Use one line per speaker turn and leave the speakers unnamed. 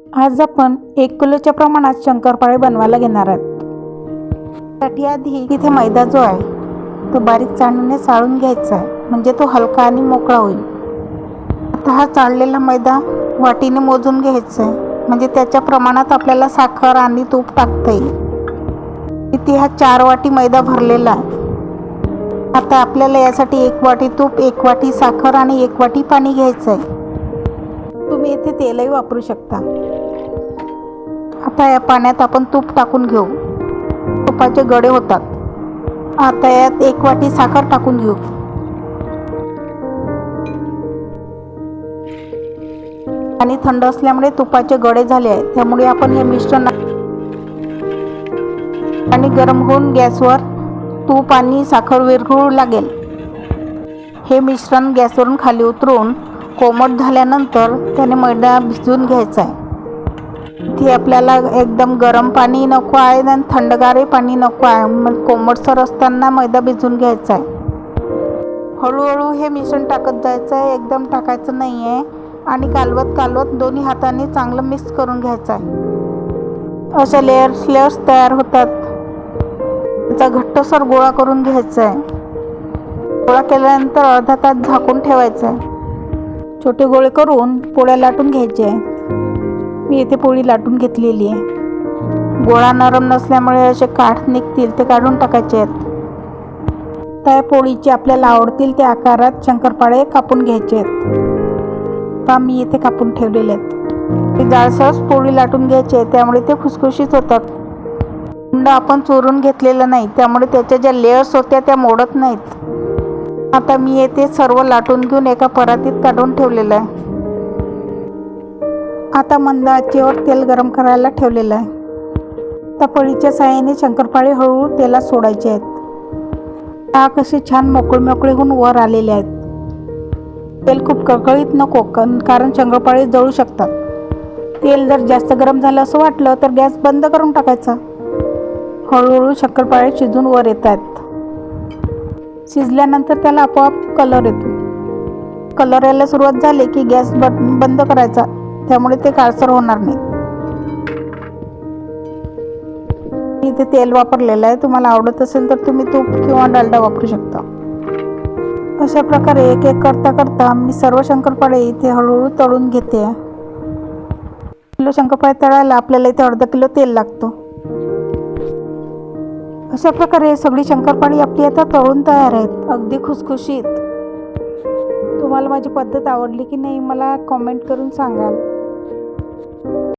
आज आपण 1 किलोच्या प्रमाणात शंकरपाळे बनवायला घेणार आहोत. त्यासाठी आधी तिथे मैदा जो आहे तो बारीक चाळणीने चाळून घ्यायचा आहे, म्हणजे तो हलका आणि मोकळा होईल. आता हा चाळलेला मैदा वाटीने मोजून घ्यायचा आहे, म्हणजे त्याच्या प्रमाणात आपल्याला साखर आणि तूप टाकता येईल. इथे हा 4 वाटी मैदा भरलेला आहे. आता आपल्याला यासाठी 1 वाटी तूप, 1 वाटी साखर आणि 1 वाटी पाणी घ्यायचं आहे. तुम्ही इथे तेलही वापरू शकता. आता या पाण्यात आपण तूप टाकून घेऊ. तुपाचे गडे होतात. आता यात 1 वाटी साखर टाकून घेऊ. पाणी थंड असल्यामुळे तुपाचे गडे झाले आहे, त्यामुळे आपण हे मिश्रण पाणी गरम होऊन गॅसवर तूप आणि साखर विरघळू लागेल. हे मिश्रण गॅसवरून खाली उतरून कोमट झाल्यानंतर त्याने मैदा भिजवून घ्यायचा आहे. इथे आपल्याला एकदम गरम पाणी नको आहे आणि थंडगारही पाणी नको आहे. मग कोमटसर असताना मैदा भिजवून घ्यायचा आहे. हळूहळू हे मिश्रण टाकत जायचं आहे, एकदम टाकायचं नाही आहे. आणि कालवत कालवत दोन्ही हातांनी चांगलं मिक्स करून घ्यायचं आहे. अशा लेयर्स तयार होतात. त्याचा घट्टसर गोळा करून घ्यायचा आहे. गोळा केल्यानंतर अर्धा तास झाकून ठेवायचा आहे. छोटे गोळे करून पोळ्या लाटून घ्यायचे आहे. मी इथे पोळी लाटून घेतलेली आहे. गोळा नरम नसल्यामुळे असे काठ निघतील, ते काढून टाकायचे आहेत. त्या पोळीचे आपल्याला आवडतील त्या आकारात शंकरपाळे कापून घ्यायचे आहेत. पहा मी इथे कापून ठेवलेले आहेत. ते जाडसर पोळी लाटून घ्यायचे आहे, त्यामुळे ते खुसखुशीत होतात. गुंड आपण चोरून घेतलेला नाही, त्यामुळे त्याच्या ज्या लेयर्स होत्या त्या मोडत नाहीत. आता मी येथे सर्व लाटून घेऊन एका परातीत काढून ठेवलेलं आहे. आता मंद आचेवर तेल गरम करायला ठेवलेलं आहे. आता पळीच्या साहाय्याने शंकरपाळे हळूहळू तेलात सोडायचे आहेत. पहा कसे छान मोकळे होऊन वर आलेले आहेत. तेल खूप कळकळीत नको, कारण शंकरपाळे जळू शकतात. तेल जर जास्त गरम झालं असं वाटलं तर गॅस बंद करून टाकायचा. हळूहळू शंकरपाळे शिजून वर येतात. शिजल्यानंतर त्याला आपोआप कलर येतो. कलर यायला सुरुवात झाली की गॅस बंद करायचा, त्यामुळे ते काळसर होणार नाही. इथे तेल वापरलेलं आहे. तुम्हाला आवडत असेल तर तुम्ही तूप किंवा डालडा वापरू शकता. अशा प्रकारे एक एक करता मी सर्व शंकरपाळे इथे हळूहळू तळून घेते. किलो शंकरपाळे तळायला आपल्याला इथे अर्धा किलो तेल लागतो. अशा प्रकारे सगळी शंकरपाळी आपली आता तळून तयार आहेत, अगदी खुसखुशीत. तुम्हाला माझी पद्धत आवडली की नाही मला कमेंट करून सांगाल.